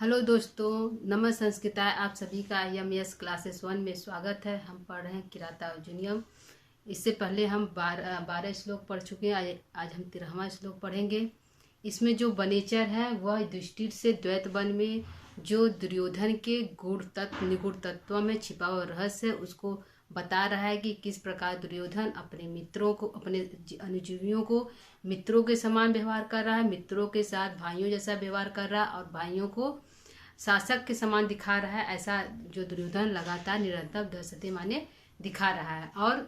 Hello दोस्तों, नमः संस्कृताय। आप सभी का IMS क्लासेस 1 में स्वागत है। हम पढ़ रहे हैं किराता अर्जुनियम। इससे पहले हम 12 श्लोक पढ़ चुके हैं। आज हम 13वां श्लोक पढ़ेंगे। इसमें जो वनेचर है वह युधिष्ठिर से द्वैत वन में जो दुर्योधन के गुण तत्व निगुण तत्वों में छिपा हुआ रहस्य है उसको बता रहा है कि किस प्रकार दुर्योधन अपने मित्रों को, अपने अनुजीवियों को मित्रों के समान व्यवहार कर रहा है, मित्रों के साथ भाइयों जैसा व्यवहार कर रहा है और भाइयों को शासक के समान दिखा रहा है। ऐसा जो दुर्योधन लगातार निरंतर दशते माने दिखा रहा है। और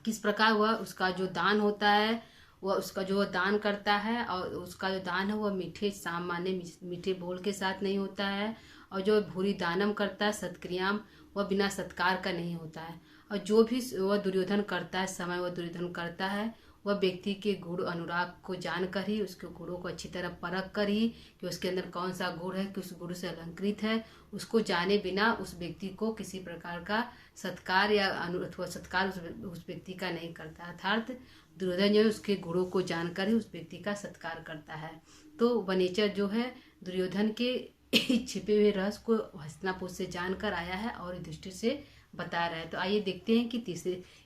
किस प्रकार वह उसका जो दान होता है, वह उसका जो दान करता है और उसका जो दान है वह मीठे सामान्य मीठे बोल के साथ नहीं होता है। और जो भूरी दानम करता है सत्क्रियाम, वह बिना सत्कार का नहीं होता है। और जो भी वह दुर्योधन करता है, समय वह दुर्योधन करता है, वह व्यक्ति के गुण अनुराग को जानकर ही, उसके गुणों को अच्छी तरह परख कर ही कि उसके अंदर कौन सा गुण है, किस गुण से अलंकृत है, उसको जाने बिना उस व्यक्ति को किसी प्रकार का सत्कार या अथवा सत्कार उस व्यक्ति का नहीं करता। अर्थात दुर्योधन जो है उसके गुणों को जानकर ही उस व्यक्ति का सत्कार करता है। तो वनेचर जो है दुर्योधन के छिपे हुए रहस्य को हस्तिनापुर से जानकर आया है और युधिष्ठिर से बता रहा है। तो आइए देखते हैं कि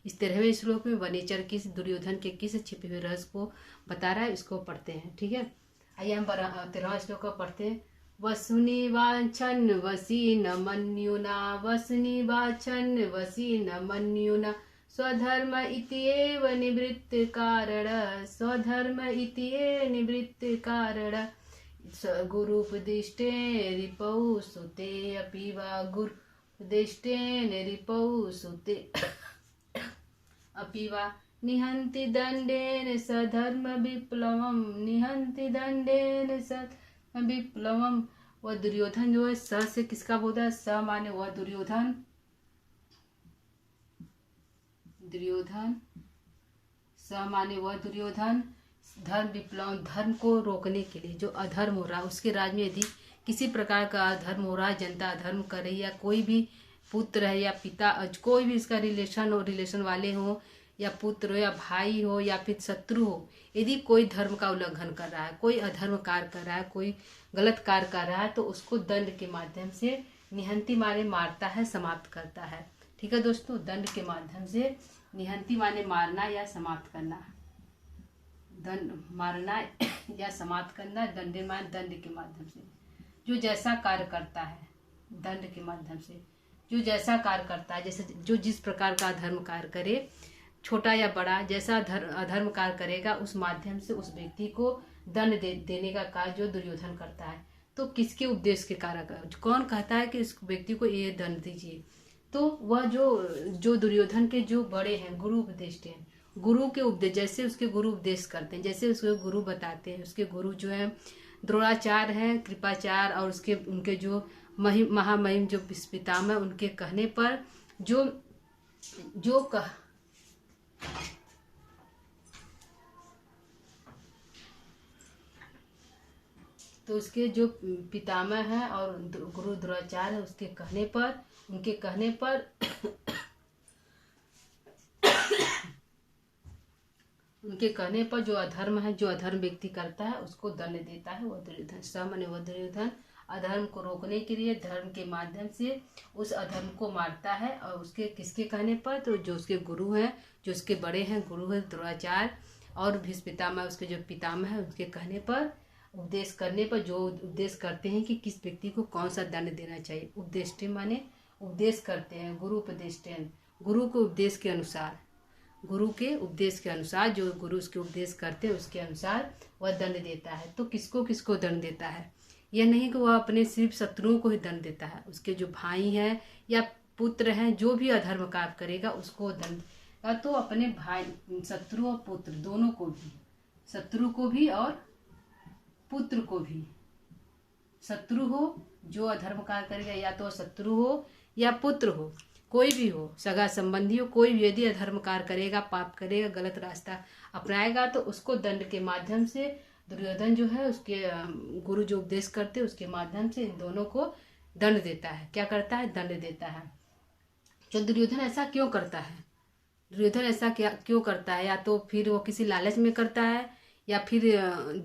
इस 13वें श्लोक में वनेचर किस दुर्योधन के किस छिपे हुए रहस्य को बता रहा है। इसको पढ़ते हैं, ठीक है। आइए हम 13वां श्लोक को पढ़ते हैं। वसुनि वाछन वसी न मन्युना, वसुनि वाछन वसी न मन्युना, स्वधर्म इत्येव निवृत्त कारण, स्वधर्म इत्येव निवृत्त कारण, गुरुपदिष्टे रिपौ सुते अपि वा गुरुपदिष्टेन रिपौ सुते अपि वा निहन्ति दंडेन सधर्म विप्लवम, निहन्ति दंडेन सधर्म विप्लवम। वह दुर्योधन जो है स से किसका बोधा है? स माने वह दुर्योधन, दुर्योधन स माने वह दुर्योधन धर्म विप्लव, धर्म को रोकने के लिए जो अधर्म हो रहा है उसके राज में यदि किसी प्रकार का अधर्म हो रहा है, जनता अधर्म कर रही है, या कोई भी पुत्र है या पिता, कोई भी इसका रिलेशन हो, रिलेशन वाले हो, या पुत्र हो या भाई हो या फिर शत्रु हो, यदि कोई धर्म का उल्लंघन कर रहा है, कोई अधर्म कार्य कर रहा है, कोई गलत कार्य कर रहा है, तो उसको दंड के माध्यम से निहंती माने मारता है, समाप्त करता है। ठीक है दोस्तों, दंड के माध्यम से निहंती माने मारना या समाप्त करना, दंड मारना या समाप्त करना, दंड मान दंड के माध्यम से जो जैसा कार्य करता है, दंड के माध्यम से जो जैसा कार्य करता है, जैसे जो जिस प्रकार का अधर्म कार्य करे, छोटा या बड़ा, जैसा अधर्म कार्य करेगा उस माध्यम से उस व्यक्ति को दंड देने का कार्य जो दुर्योधन करता है। तो किसके उपदेश के कारण, कौन कहता है कि इस व्यक्ति को ये दंड दीजिए? तो वह जो दुर्योधन के जो बड़े हैं, गुरु उपदेष्टे हैं, गुरु के उपदेश, जैसे उसके गुरु उपदेश करते हैं, जैसे उसके गुरु बताते हैं, उसके गुरु जो है द्रोणाचार्य हैं, कृपाचार्य, और उसके उनके जो महामहिम जो पितामह, उनके कहने पर जो जो कह तो उसके जो पितामह हैं और गुरु द्रोणाचार्य है, उसके कहने पर, उनके कहने पर उनके कहने पर जो अधर्म है, जो अधर्म व्यक्ति करता है उसको दंड देता है वह दुर्योधन। स माने वह दुर्योधन अधर्म को रोकने के लिए धर्म के माध्यम से उस अधर्म को मारता है। और उसके किसके कहने पर? तो जो उसके गुरु हैं, जो उसके बड़े हैं, गुरु है द्रोणाचार्य और भीष्म पितामह, उसके जो पितामह है, उसके कहने पर, उपदेश करने पर, जो उपदेश करते हैं कि किस व्यक्ति को कौन सा दंड देना चाहिए। उपदेष्टे माने उपदेश करते हैं, गुरु उपदेष्टेन, गुरु के उपदेश के अनुसार, गुरु के उपदेश के अनुसार, जो गुरु उसके उपदेश करते हैं उसके अनुसार वह दंड देता है। तो किसको किसको दंड देता है? यह नहीं कि वह अपने सिर्फ शत्रुओं को ही दंड देता है, उसके जो भाई हैं या पुत्र हैं, जो भी अधर्म कार्य करेगा उसको दंड, या तो अपने भाई, शत्रु और पुत्र दोनों को भी, शत्रु को भी और पुत्र को भी, शत्रु हो जो अधर्म कार्य करेगा, या तो शत्रु हो या पुत्र हो, कोई भी हो, सगा संबंधी हो, कोई भी यदि अधर्म कार्य करेगा, पाप करेगा, गलत रास्ता अपनाएगा, तो उसको दंड के माध्यम से दुर्योधन जो है उसके गुरु जो उपदेश करते उसके माध्यम से इन दोनों को दंड देता है। क्या करता है? दंड देता है। जो दुर्योधन ऐसा क्यों करता है? दुर्योधन ऐसा क्यों करता है? या तो फिर वो किसी लालच में करता है, या फिर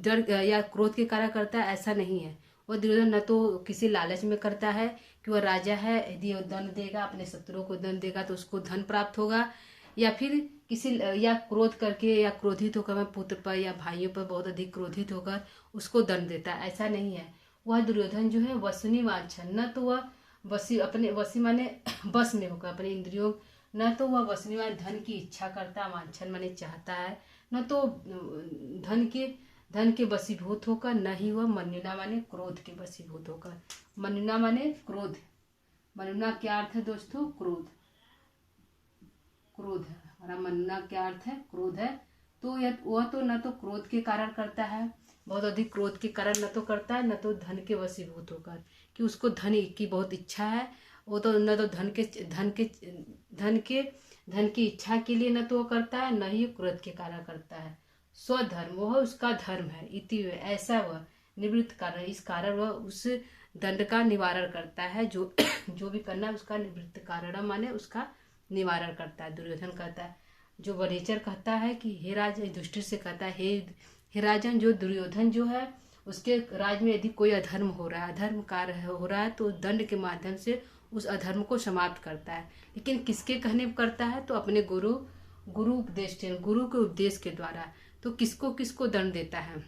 डर या क्रोध के कारण करता है, ऐसा नहीं है। वह दुर्योधन न तो किसी लालच में करता है कि वह राजा है, यदि वह दंड देगा, अपने शत्रुओं को दंड देगा तो उसको धन प्राप्त होगा, या फिर किसी या क्रोध करके या क्रोधित होकर मैं पुत्र पर या भाइयों पर बहुत अधिक क्रोधित होकर उसको दंड देता है। ऐसा नहीं है। वह दुर्योधन जो है वसुनी वांछन, न तो वह वसी माने बस में होकर अपने इंद्रियों, न तो वह वसनी माने धन की इच्छा करता, वांछन माने चाहता है, न तो धन के वशीभूत होकर, न ही वह मन्युना माने क्रोध के वशीभूत होकर। मन्युना माने क्रोध, मन्युना क्या अर्थ है दोस्तों? क्रोध। क्रोध है हमारा मन्युना, क्या अर्थ है? क्रोध है। तो वह तो न तो क्रोध के कारण करता है, बहुत अधिक क्रोध के कारण न तो करता है, न तो धन के वशीभूत होकर, कि उसको धन की बहुत इच्छा है। वो तो न तो धन की इच्छा के लिए न तो वो करता है, न ही क्रोध के कारण करता है। स्वधर्म, वह उसका धर्म है। इति ऐसा वह निवृत्त कारण, इस कारण वह उस दंड का निवारण करता है। जो जो भी करना है उसका निवृत्त कारण माने उसका निवारण करता है। दुर्योधन कहता है, जो वनेचर कहता है कि हे राजा, युधिष्ठिर से कहता है, हे राजन, जो दुर्योधन जो है उसके राज में यदि कोई अधर्म हो रहा है, अधर्म कार्य हो रहा है, तो दंड के माध्यम से उस अधर्म को समाप्त करता है। लेकिन किसके कहने पर करता है? तो अपने गुरु के उपदेश के द्वारा। तो किसको किसको दंड देता है?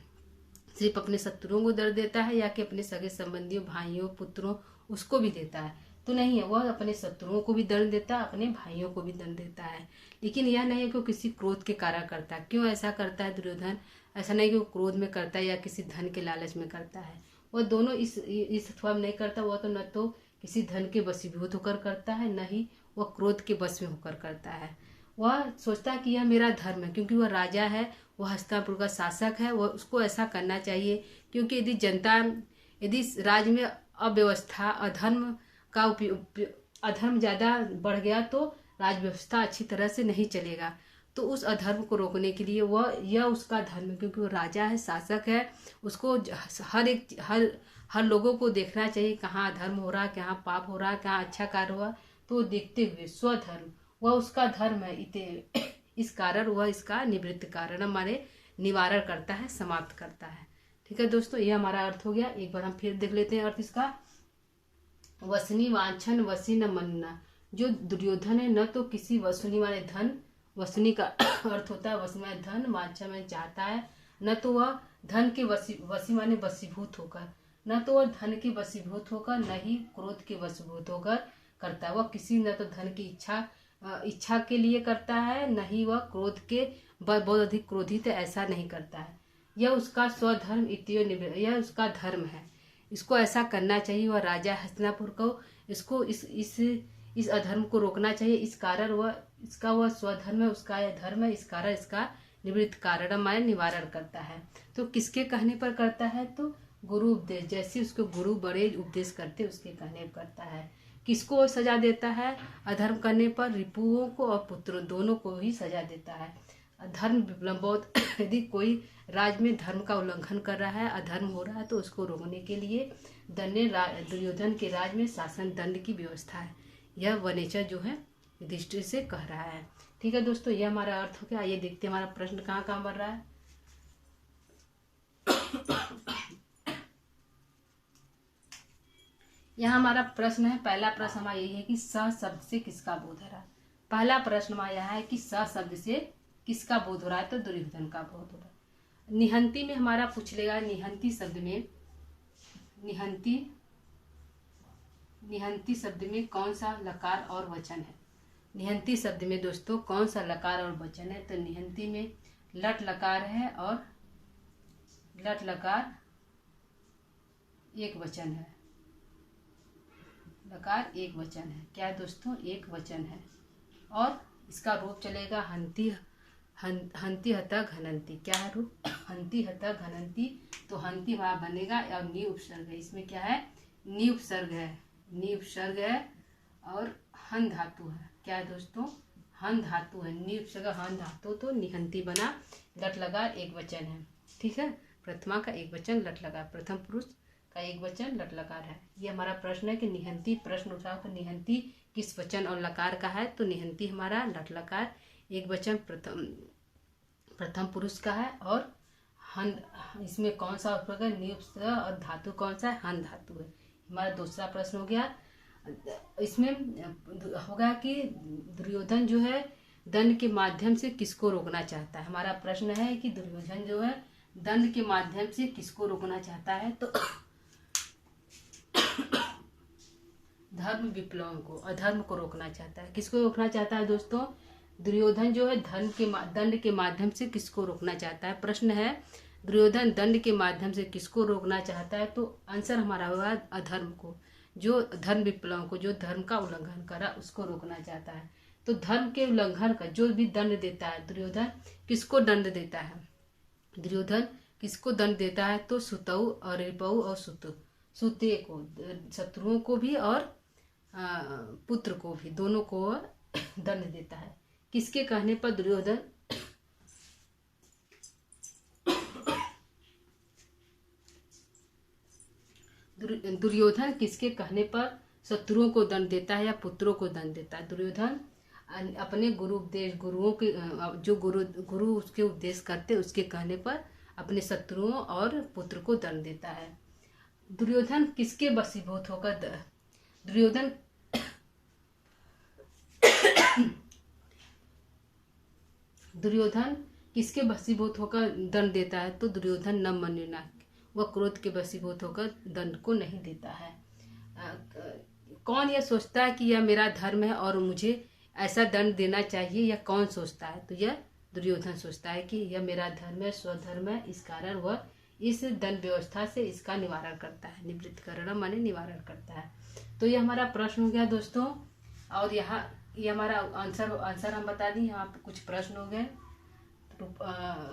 सिर्फ अपने शत्रुओं को दंड देता है या कि अपने सगे संबंधियों, भाइयों, पुत्रों, उसको भी देता है? तो नहीं है, वह अपने शत्रुओं को भी दंड देता है, अपने भाइयों को भी दंड देता है। लेकिन यह नहीं है कि वो किसी क्रोध के कारण करता है। क्यों ऐसा करता है दुर्योधन? ऐसा नहीं कि वो क्रोध में करता है या किसी धन के लालच में करता है। वह दोनों इस अथवा में नहीं करता। वह तो न तो किसी धन के वशीभूत होकर करता है, न ही वह क्रोध के वश में होकर करता है। वह सोचता है कि यह मेरा धर्म है, क्योंकि वह राजा है, वह हस्तिनापुर का शासक है, वह उसको ऐसा करना चाहिए। क्योंकि यदि राज्य में अव्यवस्था, अधर्म ज़्यादा बढ़ गया तो राज व्यवस्था अच्छी तरह से नहीं चलेगा। तो उस अधर्म को रोकने के लिए यह उसका धर्म है, क्योंकि वो राजा है, शासक है। उसको हर लोगों को देखना चाहिए कहाँ अधर्म हो रहा है, कहाँ पाप हो रहा है, कहाँ अच्छा कार्य हुआ। तो देखते हुए स्वधर्म, वह उसका धर्म है। इस कारण वह इसका निवृत्त कारण माने निवारण करता है, समाप्त करता है। ठीक है दोस्तों, ये हमारा अर्थ हो गया। एक बार हम फिर देख लेते हैं अर्थ इसका। वसनी वांछन वसी न मनना, जो दुर्योधन है न तो किसी वसुनी माने धन, वसुनी का अर्थ होता है वसुनी माने धन, वांछा में चाहता है, न तो वह धन के वसी माने वशीभूत होकर, न तो वह धन के वशीभूत होकर, न ही क्रोध के वशीभूत होकर करता है। वह किसी न तो धन की इच्छा के लिए करता है, न ही वह क्रोध के बहुत अधिक क्रोधित है, ऐसा नहीं करता है। यह उसका स्वधर्म, यह उसका धर्म है, इसको ऐसा करना चाहिए। वह राजा हस्तिनापुर को इसको इस अधर्म को रोकना चाहिए। इस कारण वह स्वधर्म है, उसका यह धर्म है। इस कारण इसका निवृत्त कारण माने निवारण करता है। तो किसके कहने पर करता है? तो गुरु उपदेश, जैसे उसको गुरु बड़े उपदेश करते उसके कहने पर करता है। किसको सजा देता है? अधर्म करने पर रिपुओं को और पुत्रों दोनों को ही सजा देता है। धर्म बहुत यदि कोई राज में धर्म का उल्लंघन कर रहा है, अधर्म हो रहा है, तो उसको रोकने के लिए दुर्योधन के राज में शासन दंड की व्यवस्था है। यह वनेचर जो है युधिष्ठिर से कह रहा है। ठीक है दोस्तों, यह हमारा अर्थ हो गया। आइए देखते हैं हमारा प्रश्न कहाँ कहाँ बन रहा है। यहाँ हमारा प्रश्न है, पहला प्रश्न हमारा यही है कि स शब्द से किसका बोध हो रहा है। पहला प्रश्न हमारा यह है कि स शब्द से किसका बोध हो रहा है? तो दुर्योधन का बोध हो रहा है। निहंती में हमारा पूछ लेगा, निहंती शब्द में कौन सा लकार और वचन है? निहंती शब्द में दोस्तों कौन सा लकार और वचन है? तो निहंती में लट लकार है और लट लकार एक वचन है। लकार एक वचन है। क्या है दोस्तों? एक वचन है। और इसका रूप चलेगा हंती हता घनंती। क्या है रूप? हंती हता घनंती। तो हंती हमारा बनेगा और नी उपसर्ग है। इसमें क्या है? नी उपसर्ग है। नी उपसर्ग है और हन धातु है। क्या है दोस्तों? हन धातु है। नी उपसर्ग हन धातु, तो निहंती बना। लट लकार एक वचन है। ठीक है, प्रथमा का एक वचन लट लकार, प्रथम पुरुष का एक वचन लट लकार है। ये हमारा प्रश्न है कि निहंती प्रश्न उठा तो निहंती किस वचन और लकार का है? तो निहंती हमारा लट लकार एक वचन प्रथम पुरुष का है और हन, इसमें कौन सा उपसर्ग है? नी उपसर्ग, और धातु कौन सा है? हन धातु है। हमारा दूसरा प्रश्न हो गया। इसमें होगा कि दुर्योधन जो है दंड के माध्यम से किसको रोकना चाहता है। हमारा प्रश्न है कि दुर्योधन जो है दंड के माध्यम से किसको रोकना चाहता है? तो धर्म विप्लव को, अधर्म को रोकना चाहता है। किसको रोकना चाहता है दोस्तों? दुर्योधन जो है दंड के माध्यम से किसको रोकना चाहता है? प्रश्न है दुर्योधन दंड के माध्यम से किसको रोकना चाहता है? तो आंसर हमारा होगा अधर्म को, जो धर्म विप्लव को, जो धर्म का उल्लंघन करा उसको रोकना चाहता है। तो धर्म के उल्लंघन का जो भी दंड देता है दुर्योधन, किसको दंड देता है? दुर्योधन किसको दंड देता है? तो सुतऊ और रिपऊ और सुते को, शत्रुओं को भी और पुत्र को भी, दोनों को दंड देता है। किसके कहने पर दुर्योधन दुर्योधन किसके कहने पर शत्रुओं को दंड देता है या पुत्रों को दंड देता है? दुर्योधन अपने गुरुओं के, जो गुरु उसके उपदेश करते उसके कहने पर अपने शत्रुओं और पुत्र को दंड देता है। दुर्योधन किसके वशीभूत होकर दुर्योधन किसके वशीभूत होकर दंड देता है? तो दुर्योधन न मन्युना, वह क्रोध के वशीभूत होकर दंड को नहीं देता है। कौन यह सोचता है कि यह मेरा धर्म है और मुझे ऐसा दंड देना चाहिए? यह कौन सोचता है? तो यह दुर्योधन सोचता है कि यह मेरा धर्म है, स्वधर्म है, इस कारण वह इस दंड व्यवस्था से इसका निवारण करता है। निवृत्तिकरण माने निवारण करता है। तो यह हमारा प्रश्न हो गया दोस्तों। और यहाँ ये हमारा आंसर हम बता दें। यहाँ पे कुछ प्रश्न हो गए।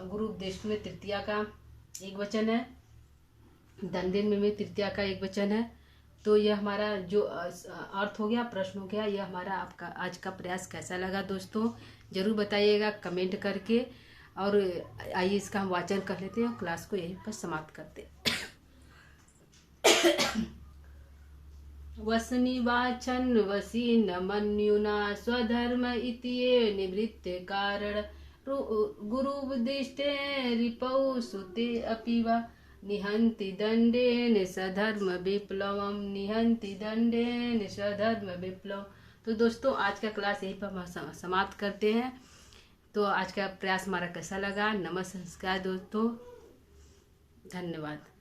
गुरु उपदेश में तृतीया का एक वचन है, दंडेन में तृतीया का एक वचन है। तो यह हमारा जो अर्थ हो गया, प्रश्न हो गया। यह हमारा आपका आज का प्रयास कैसा लगा दोस्तों, जरूर बताइएगा कमेंट करके। और आइए इसका हम वाचन कर लेते हैं और क्लास को यहीं पर समाप्त करते हैं। वसनिवाचन वसी न मन्युना स्वधर्म इतिये निवृत्ति कारण गुरुवदिष्टे रिपौ सुते अपि वा निहन्ति दंडेन सधर्म विप्लवम, निहन्ति दंडेन सधर्म विप्लव। तो दोस्तों आज का क्लास यहीं पर हम समाप्त करते हैं। तो आज का प्रयास हमारा कैसा लगा? नमस्कार दोस्तों, धन्यवाद।